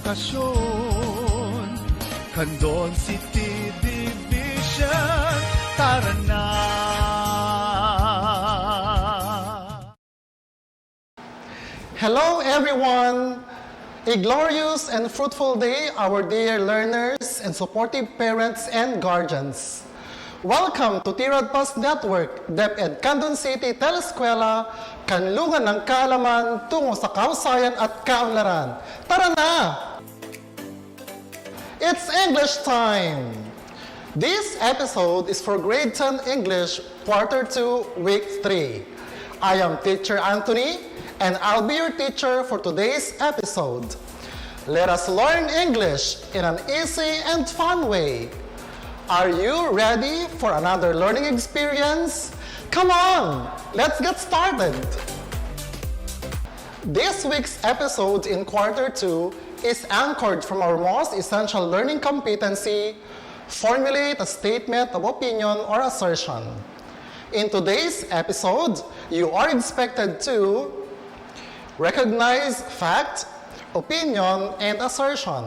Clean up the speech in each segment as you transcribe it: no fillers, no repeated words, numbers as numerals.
edukasyon. Kandon City Division, tara na! Hello everyone! A glorious and fruitful day, our dear learners and supportive parents and guardians. Welcome to Tirad Pass Network, DepEd Candon City Teleskwela, kanlungan ng kaalaman tungo sa kahusayan at kaunlaran. Tara na! It's English time! This episode is for Grade 10 English, Quarter 2, Week 3. I am Teacher Anthony, and I'll be your teacher for today's episode. Let us learn English in an easy and fun way. Are you ready for another learning experience? Come on, let's get started. This week's episode in Quarter 2 is anchored from our most essential learning competency, formulate a statement of opinion or assertion. In today's episode, you are expected to recognize fact, opinion, and assertion.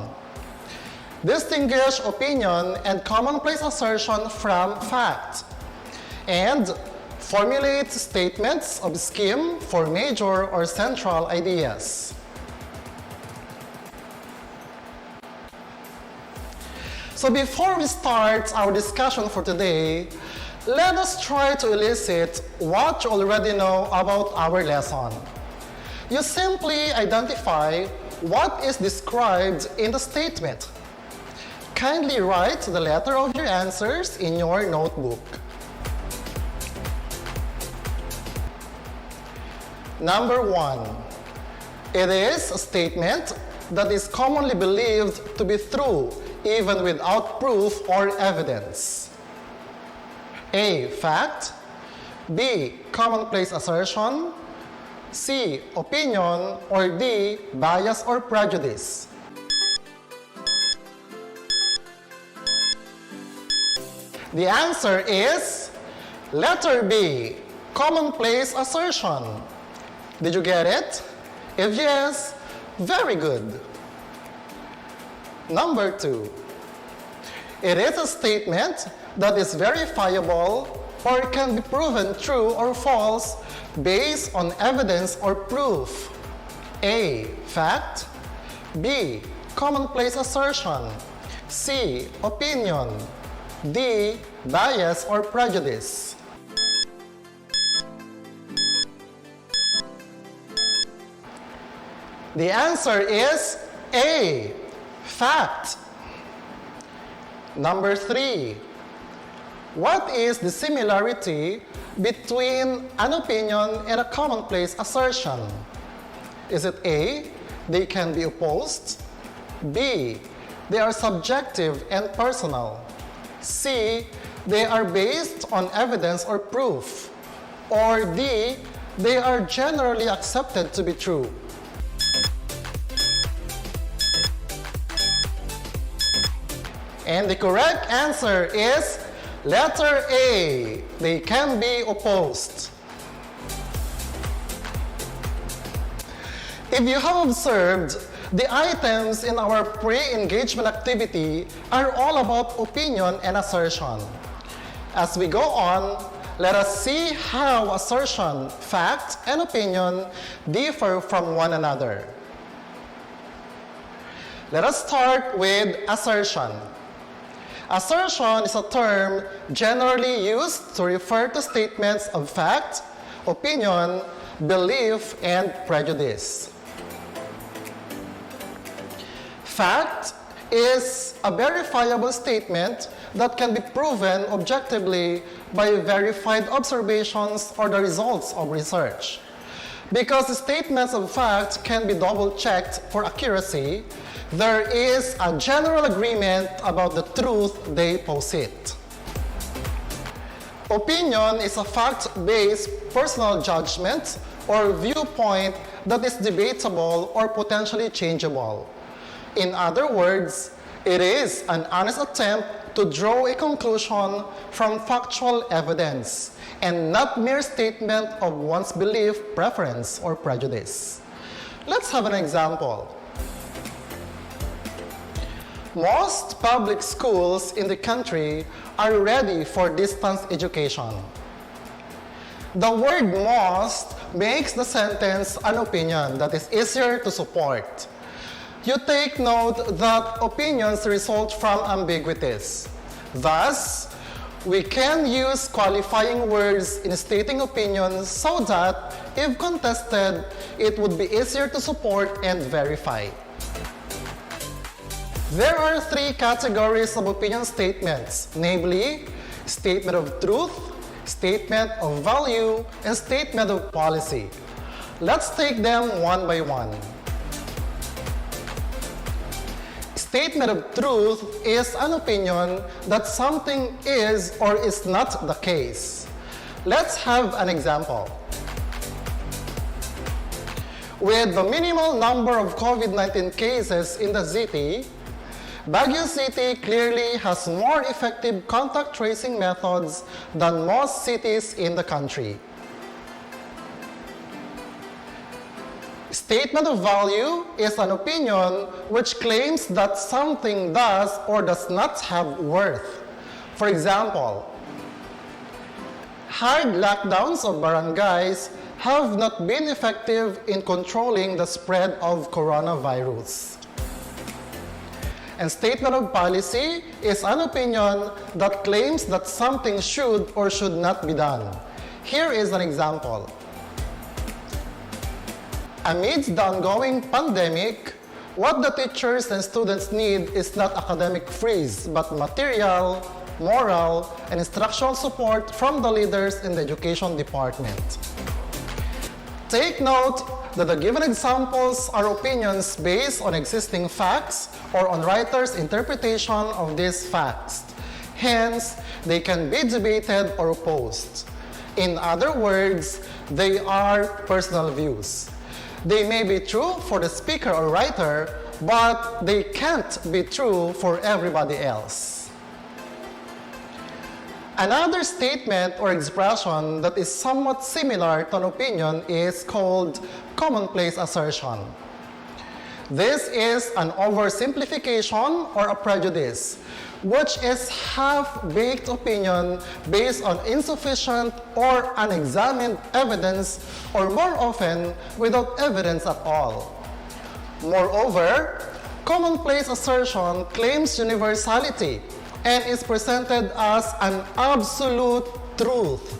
Distinguish opinion and commonplace assertion from fact. And formulate statements of scheme for major or central ideas. So before we start our discussion for today, let us try to elicit what you already know about our lesson. You simply identify what is described in the statement. Kindly write the letter of your answers in your notebook. Number 1. It is a statement that is commonly believed to be true even without proof or evidence. A. Fact. B. Commonplace assertion. C. Opinion. Or D. Bias or prejudice. The answer is letter B. Commonplace assertion. Did you get it? If yes, very good. Number 2. It is a statement that is verifiable or can be proven true or false based on evidence or proof. A. Fact. B. Commonplace assertion. C. Opinion. D. Bias or prejudice. The answer is A. Fact. Number 3. What is the similarity between an opinion and a commonplace assertion? Is it A. They can be opposed? B. They are subjective and personal? C. They are based on evidence or proof? Or D. They are generally accepted to be true? And the correct answer is letter A. They can be opposed. If you have observed, the items in our pre-engagement activity are all about opinion and assertion. As we go on, let us see how assertion, fact, and opinion differ from one another. Let us start with assertion. Assertion is a term generally used to refer to statements of fact, opinion, belief, and prejudice. Fact is a verifiable statement that can be proven objectively by verified observations or the results of research. Because the statements of fact can be double-checked for accuracy, there is a general agreement about the truth they posit. Opinion is a fact-based personal judgment or viewpoint that is debatable or potentially changeable. In other words, it is an honest attempt to draw a conclusion from factual evidence and not mere statement of one's belief, preference, or prejudice. Let's have an example. Most public schools in the country are ready for distance education. The word most makes the sentence an opinion that is easier to support. You take note that opinions result from ambiguities. Thus, we can use qualifying words in stating opinions so that, if contested, it would be easier to support and verify. There are three categories of opinion statements, namely, statement of truth, statement of value, and statement of policy. Let's take them one by one. Statement of truth is an opinion that something is or is not the case. Let's have an example. With the minimal number of COVID-19 cases in the city, Baguio City clearly has more effective contact tracing methods than most cities in the country. Statement of value is an opinion which claims that something does or does not have worth. For example, hard lockdowns of barangays have not been effective in controlling the spread of coronavirus. And statement of policy is an opinion that claims that something should or should not be done. Here is an example. Amidst the ongoing pandemic, what the teachers and students need is not academic freeze, but material, moral, and instructional support from the leaders in the education department. Take note that the given examples are opinions based on existing facts or on writers' interpretation of these facts. Hence, they can be debated or opposed. In other words, they are personal views. They may be true for the speaker or writer, but they can't be true for everybody else. Another statement or expression that is somewhat similar to an opinion is called commonplace assertion. This is an oversimplification or a prejudice, which is half-baked opinion based on insufficient or unexamined evidence, or more often, without evidence at all. Moreover, commonplace assertion claims universality and is presented as an absolute truth.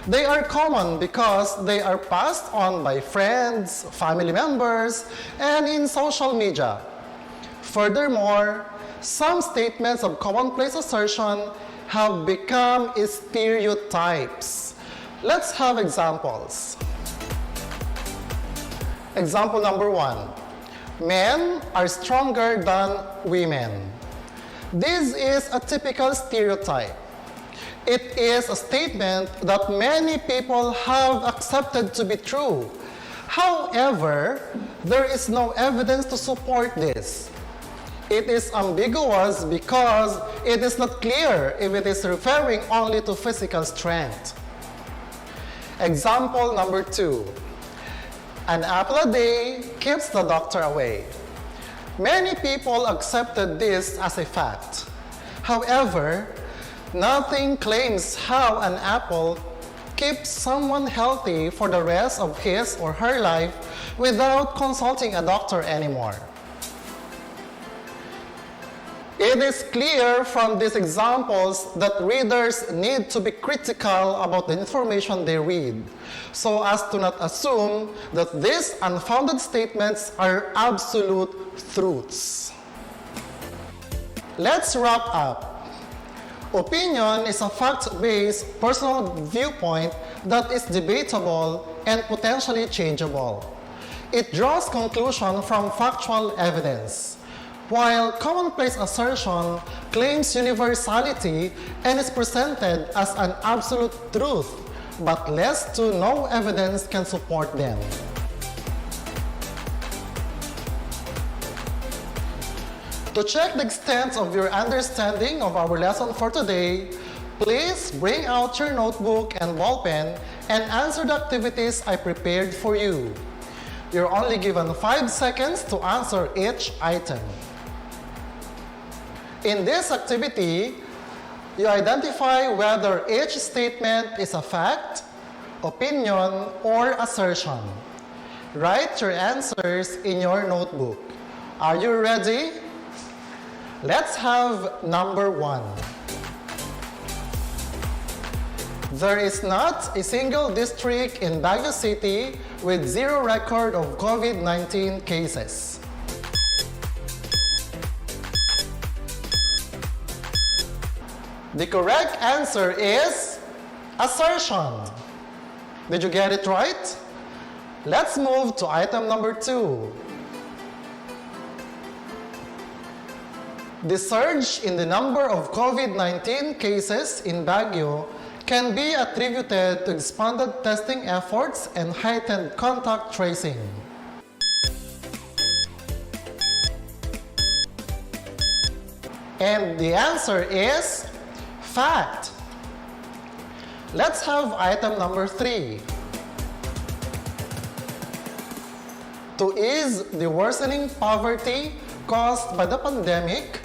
They are common because they are passed on by friends, family members, and in social media. Furthermore, some statements of commonplace assertion have become stereotypes. Let's have examples. Example number 1. Men are stronger than women. This is a typical stereotype. It is a statement that many people have accepted to be true. However, there is no evidence to support this. It is ambiguous because it is not clear if it is referring only to physical strength. Example number 2. An apple a day keeps the doctor away. Many people accepted this as a fact. However, nothing claims how an apple keeps someone healthy for the rest of his or her life without consulting a doctor anymore. It is clear from these examples that readers need to be critical about the information they read, so as to not assume that these unfounded statements are absolute truths. Let's wrap up. Opinion is a fact-based personal viewpoint that is debatable and potentially changeable. It draws conclusion from factual evidence, while commonplace assertion claims universality and is presented as an absolute truth, but less to no evidence can support them. To check the extent of your understanding of our lesson for today, please bring out your notebook and ballpen and answer the activities I prepared for you. You're only given 5 seconds to answer each item. In this activity, you identify whether each statement is a fact, opinion, or assertion. Write your answers in your notebook. Are you ready? Let's have number 1. There is not a single district in Baguio City with zero record of COVID-19 cases. The correct answer is assertion. Did you get it right? Let's move to item number 2. The surge in the number of COVID-19 cases in Baguio can be attributed to expanded testing efforts and heightened contact tracing. And the answer is fact. Let's have item number 3. To ease the worsening poverty caused by the pandemic,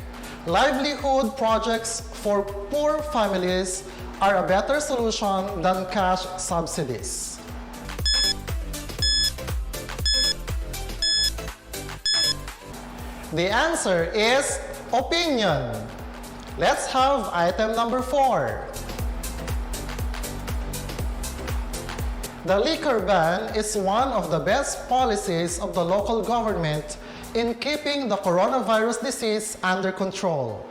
livelihood projects for poor families are a better solution than cash subsidies. The answer is opinion. Let's have item number 4. The liquor ban is one of the best policies of the local government in keeping the coronavirus disease under control.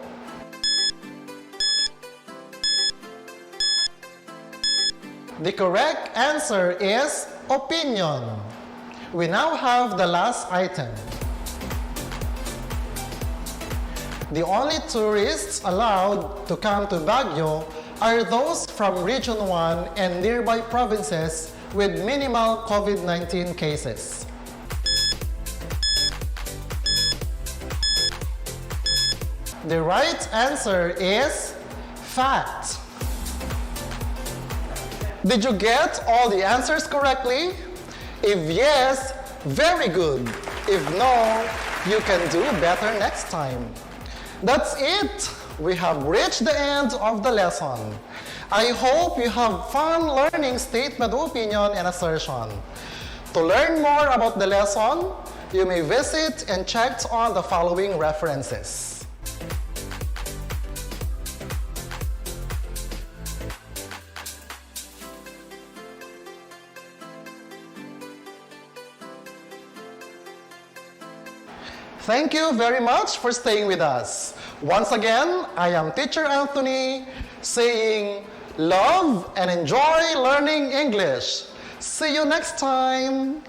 The correct answer is opinion. We now have the last item. The only tourists allowed to come to Baguio are those from Region 1 and nearby provinces with minimal COVID-19 cases. The right answer is fact. Did you get all the answers correctly? If yes, very good. If no, you can do better next time. That's it. We have reached the end of the lesson. I hope you have fun learning statement of opinion and assertion. To learn more about the lesson, you may visit and check on the following references. Thank you very much for staying with us. Once again, I am Teacher Anthony saying love and enjoy learning English. See you next time.